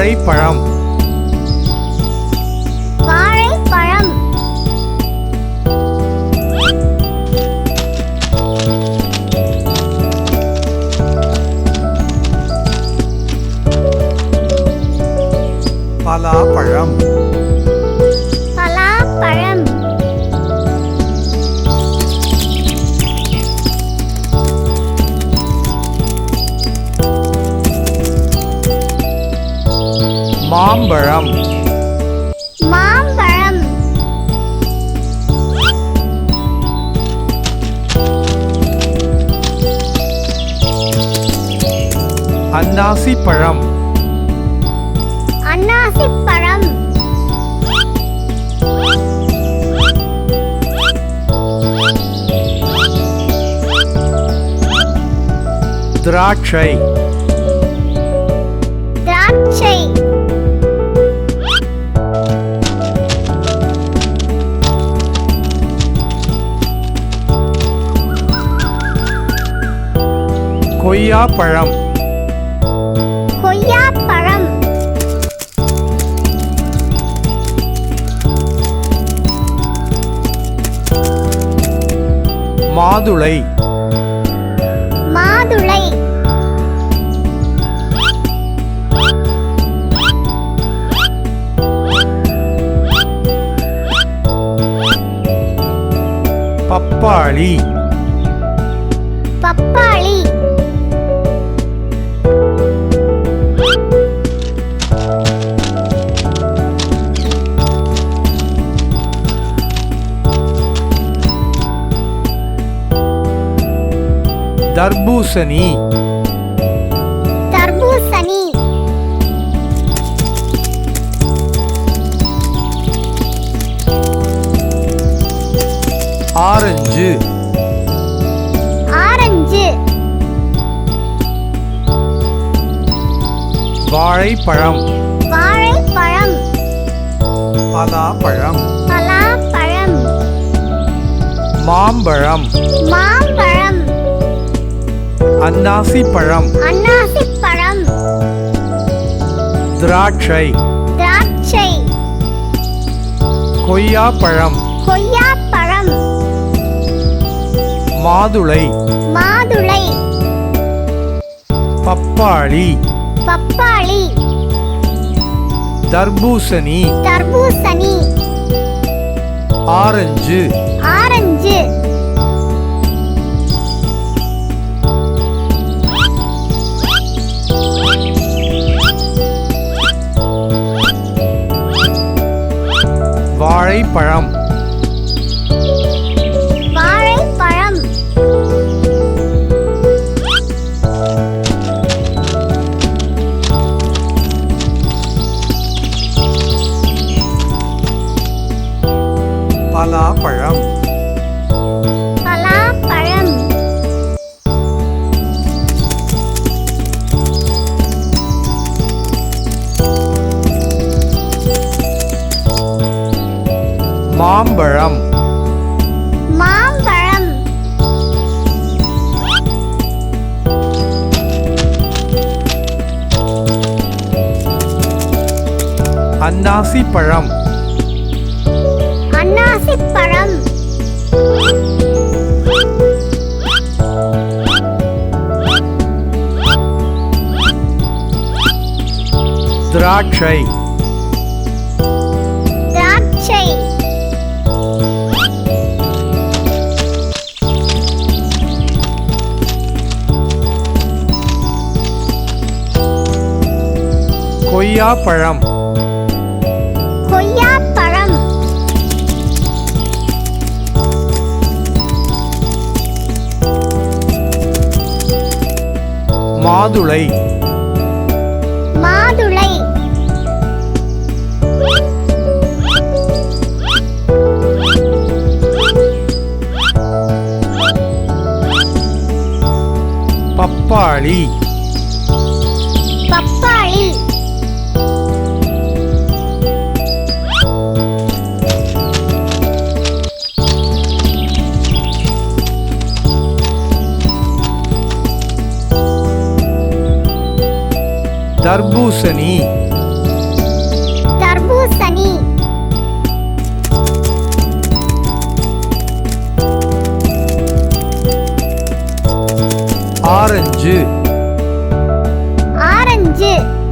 வாழைப்பழம் வாழைப்பழம் பலாப்பழம் பலாப்பழம் மாம்பழம் மாம்பழம் அன்னாசிப்பழம் அன்னாசிப்பழம் திராட்சை திராட்சை கொய்யாப்பழம் கொய்யாப்பழம் மாதுளை மாதுளை பப்பாளி பப்பாளி தர்பூசணி தர்பூசணி ஆரஞ்சு ஆரஞ்சு வாழைப்பழம் வாழைப்பழம் பலாப்பழம் பலாப்பழம் மாம்பழம் மாம்பழம் அன்னாசிப்பழம் அன்னாசிப்பழம் திராட்சை திராட்சை கொய்யாப்பழம் கொய்யாப்பழம் மாதுளை மாதுளை பப்பாளி பப்பாளி தர்பூசணி தர்பூசணி ஆரஞ்சு ஆரஞ்சு வாழைப்பழம் வாழைப்பழம் பலாப்பழம் பலாப்பழம் மாம்பழம் மாம்பழம் அன்னாசிப்பழம் அன்னாசிப்பழம் திராட்சை திராட்சை கொய்யாப்பழம் கொய்யாப்பழம் மாதுளை மாதுளை பப்பாளி பப்பாளி தர்பூசணி ஆரஞ்சு